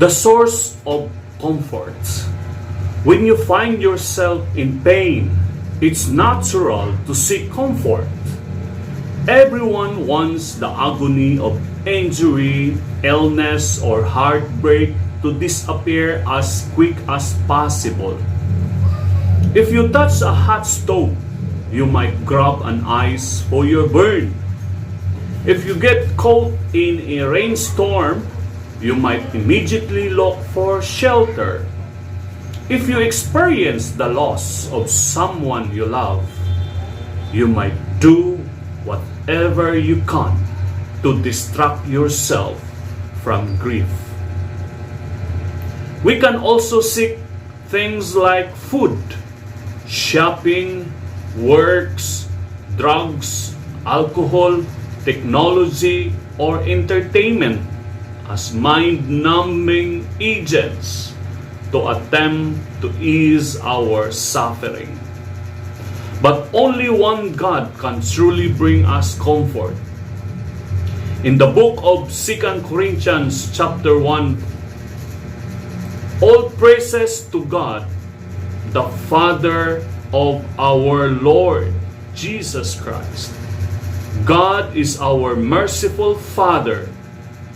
The source of comfort. When you find yourself in pain, it's natural to seek comfort. Everyone wants the agony of injury, illness, or heartbreak to disappear as quick as possible. If you touch a hot stove, you might grab an ice for your burn. If you get caught in a rainstorm, you might immediately look for shelter. If you experience the loss of someone you love, you might do whatever you can to distract yourself from grief. We can also seek things like food, shopping, works, drugs, alcohol, technology, or entertainment as mind-numbing agents to attempt to ease our suffering. But only one God can truly bring us comfort. In the book of 2 Corinthians chapter 1, all praises to God, the Father of our Lord Jesus Christ. God is our merciful Father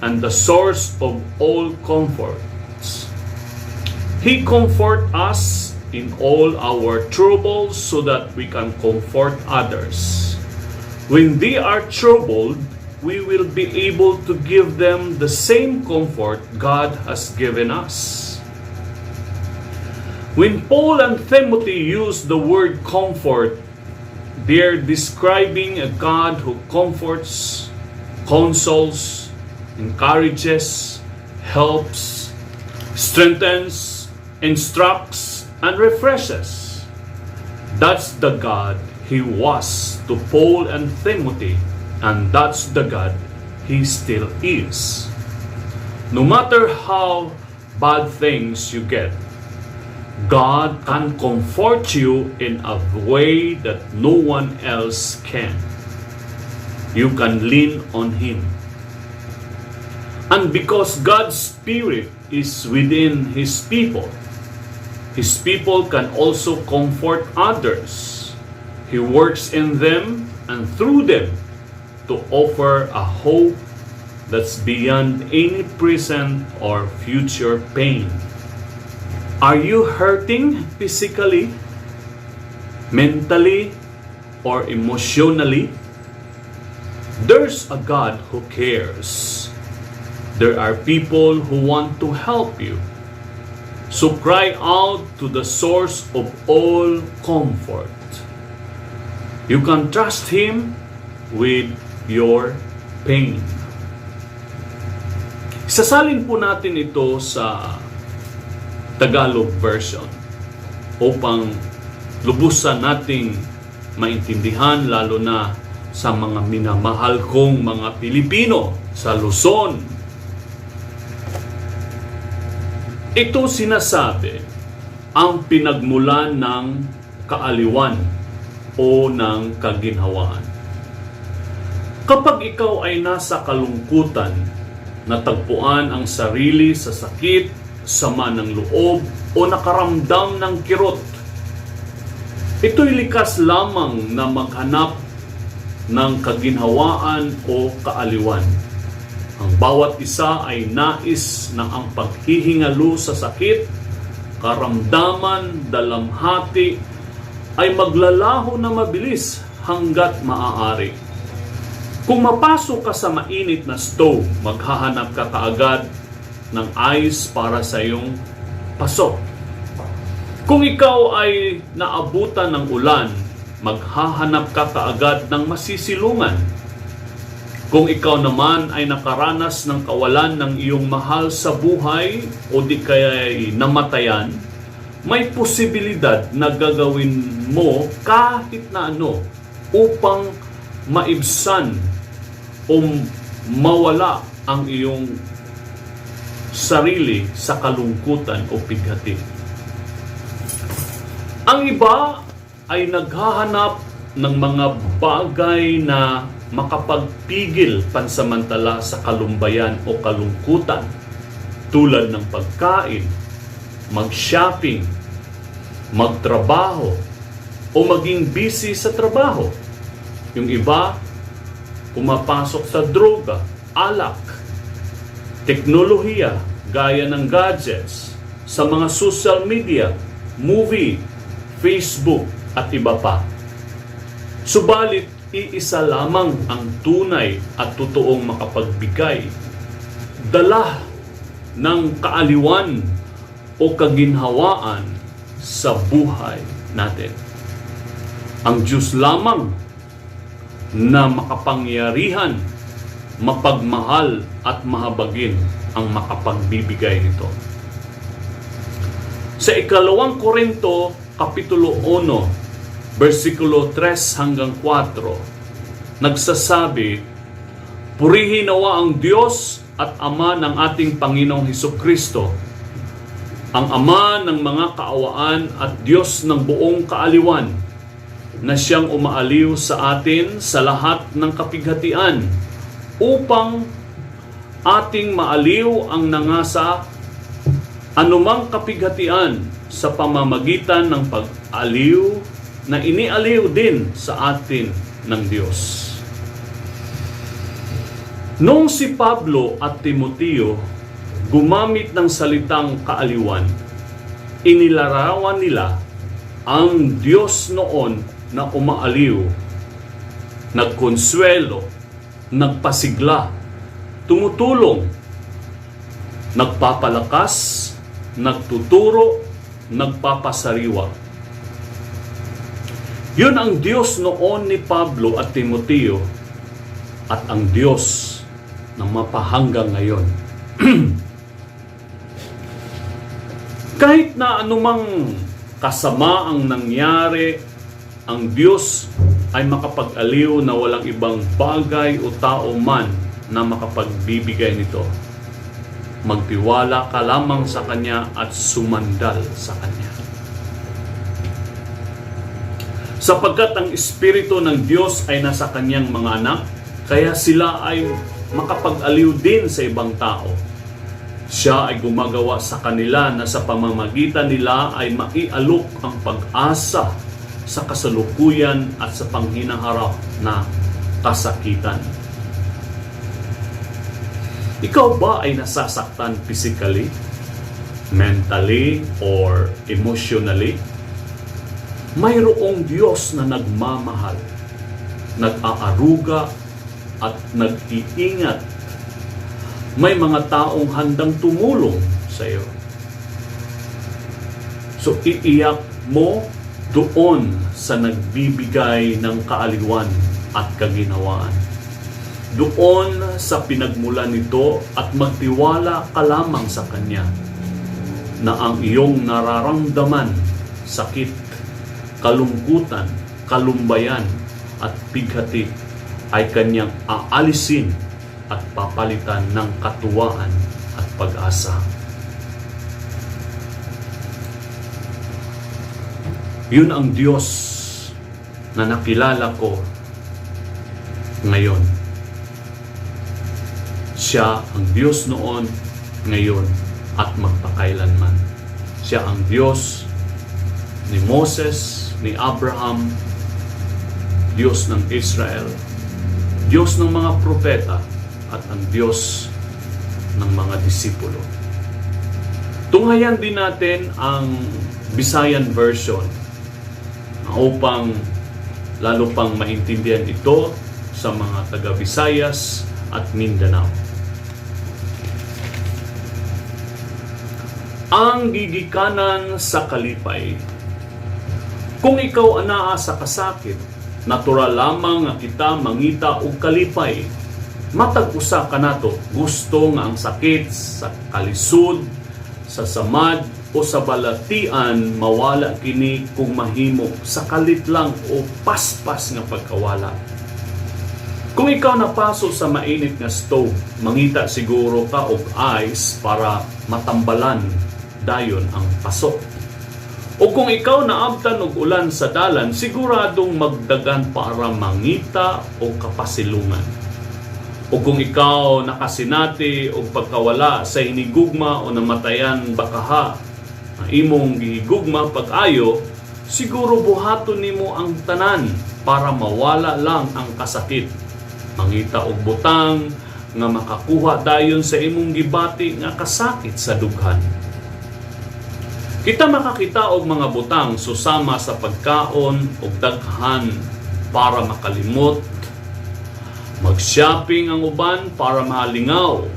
and the source of all comforts. He comforts us in all our troubles so that we can comfort others. When they are troubled, we will be able to give them the same comfort God has given us. When Paul and Timothy use the word comfort, they're describing a God who comforts, consoles, encourages, helps, strengthens, instructs, and refreshes. That's the God He was to Paul and Timothy, and that's the God He still is. No matter how bad things you get, God can comfort you in a way that no one else can. You can lean on Him. And because God's Spirit is within His people can also comfort others. He works in them and through them to offer a hope that's beyond any present or future pain. Are you hurting physically, mentally, or emotionally? There's a God who cares. There are people who want to help you. So cry out to the source of all comfort. You can trust Him with your pain. Isasalin po natin ito sa Tagalog version upang lubusan nating maintindihan, lalo na sa mga minamahal kong mga Pilipino sa Luzon. Ito sinasabi ang pinagmulan ng kaaliwan o ng kaginhawaan. Kapag ikaw ay nasa kalungkutan, natagpuan ang sarili sa sakit, sama ng loob, o nakaramdam ng kirot, ito'y likas lamang na maghanap ng kaginhawaan o kaaliwan. Ang bawat isa ay nais na ang paghihingalo sa sakit, karamdaman, dalamhati ay maglalaho na mabilis hanggat maaari. Kung mapasok ka sa mainit na stove, maghahanap ka kaagad ng ice para sa iyong pasok. Kung ikaw ay naabutan ng ulan, maghahanap ka kaagad ng masisilungan. Kung ikaw naman ay nakaranas ng kawalan ng iyong mahal sa buhay o di kaya'y namatayan, may posibilidad na gagawin mo kahit na ano upang maibsan o mawala ang iyong sarili sa kalungkutan o pighati. Ang iba ay naghahanap ng mga bagay na makapagpigil pansamantala sa kalumbayan o kalungkutan. tulad ng pagkain, mag-shopping, magtrabaho, o maging busy sa trabaho. Yung iba, pumapasok sa droga, alak, teknolohiya, gaya ng gadgets, sa mga social media, movie, Facebook, at iba pa. Subalit, iisa lamang ang tunay at totoong makapagbigay, dala ng kaaliwan o kaginhawaan sa buhay natin. Ang Diyos lamang na makapangyarihan, mapagmahal at mahabagin ang makapagbibigay nito. Sa 2 Korinto, Kapitulo 1, versikulo 3 hanggang 4, nagsasabi, "Purihin nawa ang Diyos at Ama ng ating Panginoong Hesukristo, ang Ama ng mga kaawaan at Diyos ng buong kaaliwan, na siyang umaaliw sa atin sa lahat ng kapighatian, upang ating maaliw ang nangasa anumang kapighatian sa pamamagitan ng pag-aliw na inialiw din sa atin ng Diyos." Noong si Pablo at Timoteo gumamit ng salitang kaaliwan, inilarawan nila ang Diyos noon na umaaliw, nagkonsuelo, nagpasigla, tumutulong, nagpapalakas, nagtuturo, nagpapasariwa. Yun ang Diyos noon ni Pablo at Timoteo at ang Diyos na mapahanggang ngayon. Kahit na anumang kasama ang nangyari, ang Diyos ay makapag-aliw na walang ibang bagay o tao man na makapagbibigay nito. Magtiwala ka lamang sa Kanya at sumandal sa Kanya. Sapagkat ang Espiritu ng Diyos ay nasa Kanyang mga anak, kaya sila ay makapag-aliw din sa ibang tao. Siya ay gumagawa sa kanila na sa pamamagitan nila ay maialok ang pag-asa sa kasalukuyan at sa panghinaharap na kasakitan. Ikaw ba ay nasasaktan physically, mentally, or emotionally? Mayroong Diyos na nagmamahal, nag-aaruga at nag-iingat. May mga taong handang tumulong sa iyo. So iiyak mo doon sa nagbibigay ng kaaliwan at kaginhawaan. Doon sa pinagmulan nito at magtiwala ka lamang sa Kanya na ang iyong nararamdaman, sakit, kalungkutan, kalumbayan at bighati ay Kanyang aalisin at papalitan ng katuwaan at pag-asa. Yun ang Diyos na nakilala ko ngayon. Siya ang Diyos noon, ngayon, at magpakailanman. Siya ang Diyos ni Moses, ni Abraham, Diyos ng Israel, Diyos ng mga propeta, at ang Diyos ng mga disipulo. Tunghayan din natin ang Visayan version upang lalo pang maintindihan ito sa mga taga-Visayas at Mindanao. Ang gigikanan sa kalipay. Kung ikaw anaa sa kasakit, natural lamang nga kita mangita og kalipay. Matag usa kanato, gusto nga ang sakit sa kalisod, sa samad o sa balatian mawala kini kung mahimo sa kalit lang o paspas nga pagkawala. Kung ikaw napaso sa mainit nga stove, mangita siguro ka og ice para matambalan dayon ang pasok. O kung ikaw naabtan og ulan sa dalan, siguradong magdagan para mangita o kapasilungan. O kung ikaw nakasinati o pagkawala sa hinigugma o namatayan bakaha, ang imong gihigugma pag-ayo, siguro buhaton nimo ang tanan para mawala lang ang kasakit. Mangita og butang nga makakuha dayon sa imong gibati nga kasakit sa dughan. Kita makakita og mga butang susama sa pagkaon og daghan para makalimot. Mag-shopping ang uban para malingaw.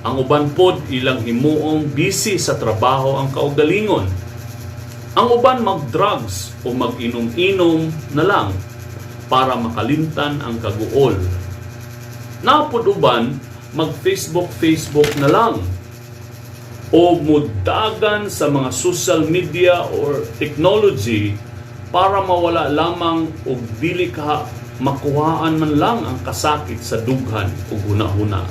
Ang uban pod ilang himuong busy sa trabaho ang kaugalingon. Ang uban mag-drugs o mag-inom-inom na lang para makalimtan ang kaguol. Napod uban, mag-Facebook na lang o mudagan sa mga social media or technology para mawala lamang o dili ka makuhaan man lang ang kasakit sa dughan o huna-huna.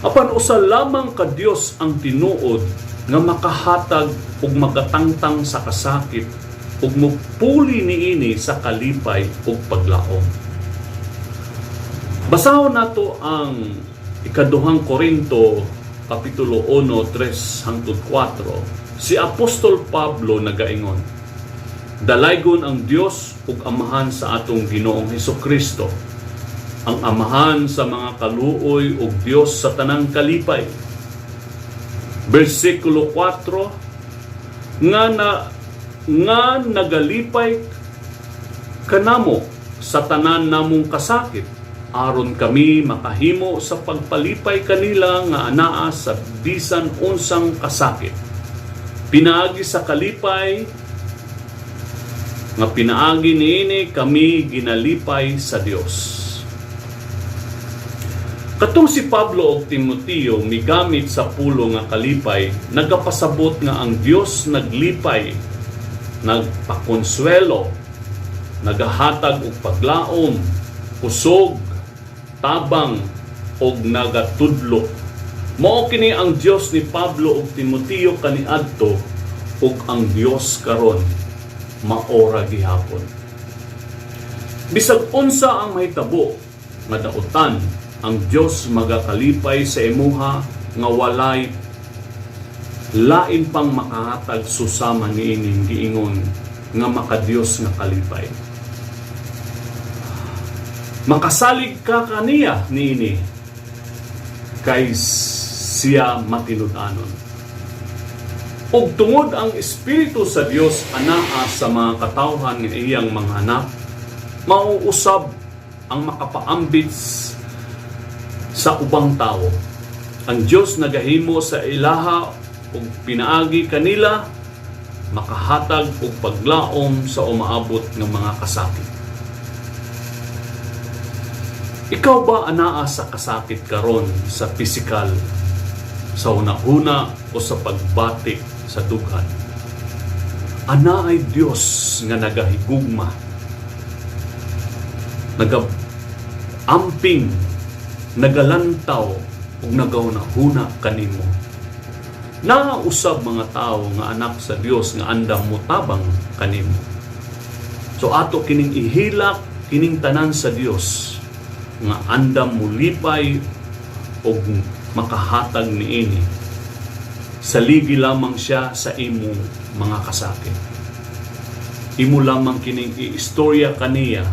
Apan usal lamang ka Dios ang tinuod nga makahatag ug magatangtang sa kasakit ug mupuli niini sa kalipay ug paglaom. Basahon nato ang ikaduhang Korinto kapitulo 1, 3-4. Si Apostol Pablo nagaingon, dalaygon ang Dios ug Amahan sa atong Ginoong Hesukristo, ang Amahan sa mga kaluoy ug Dios sa tanang kalipay. Versikulo 4, nga nagalipay kanamo sa tanan namong kasakit, aron kami makahimo sa pagpalipay kanila nga anaa sa bisan unsang kasakit. Pinaagi sa kalipay nga pinaagi niini kami ginalipay sa Dios. Katong si Pablo ug Timoteo migamit sa pulo nga kalipay, nagapasabot nga ang Dios naglipay, nagpakonsuelo, nagahatag og paglaom, kusog, tabang og nagatudlo. Mao kini ang Dios ni Pablo ug Timoteo kaniadto ug ang Dios karon maora gihapon. Bisag unsa ang mahitabo nga daotan, ang Dios magakalipay sa imuha nga walay lain pang makahatag susama niining giingon nga makadios nga kalipay. Makasalig ka kaniya niini kay siya matinud-anon. Ug tungod ang Espiritu sa Dios anaa sa mga katawhan nga iyang mga anak, mauusab ang makapaambits sa ubang tao. Ang Dios nagahimo sa ilaha ug pinaagi kanila makahatag og paglaom sa umaabot ng mga kasakit. Ikaw ba anaa sa kasakit karon sa pisikal, sa hunahuna o sa pagbatik sa dughan? Ana ay Dios nga nagahigugma, nagamping, nagalantaw ug nagahunahuna kanimo. Nausab mga tao nga anak sa Dios nga andam mutabang kanimo. So ato kining ihilak kining tanan sa Dios nga andam mulipay o makahatag niini. Saligi lamang siya sa imong mga kasakit. Imo lamang kining iistorya kaniya,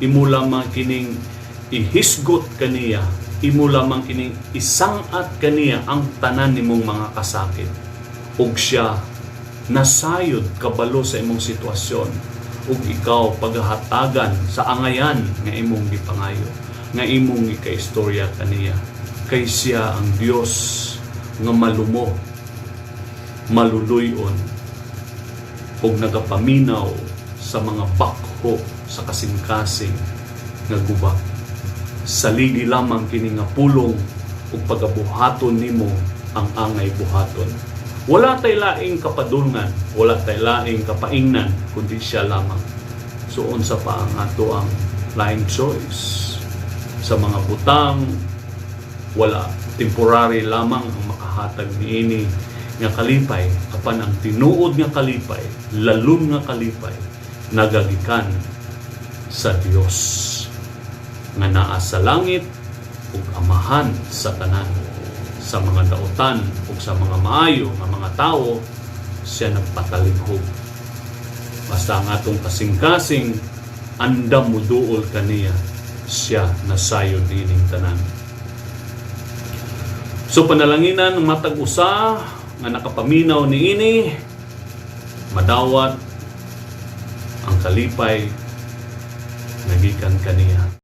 imo lamang kining ihisgot kaniya, imo lamang kining isangat kaniya ang tanan nimong mga kasakit. Ug siya nasayod kabalo sa imong sitwasyon, ug ikaw paghahatagan sa angayan nga imong gipangayo, nga imong ikaistorya kaniya. Kay siya ang Dios nga malumo, maluluyon, ug nagapaminaw sa mga bakho sa kasing-kasing nga guba. Saligi lamang kini nga pulong ug pagabuhaton nimo ang angay buhaton. Wala tay laing kapadulngan, wala tay laing kapaingnan kundi siya lamang. So unsa pa ang ato ang laing choice? Sa mga butang, wala, temporary lamang ang makahatag niini nga kalipay, apan ang tinuod nga kalipay, lalun nga kalipay, nagagikan sa Dios. nga naa sa langit ug amahan sa tanan, sa mga daotan ug sa mga maayo nga mga tawo siya nagpatalinghog. Basta ang atong kasing-kasing andam muduol kaniya, siya nasayod nining tanan. So panalanginan matag usa nga nakapaminaw niini, madawat ang kalipay nagikan kaniya.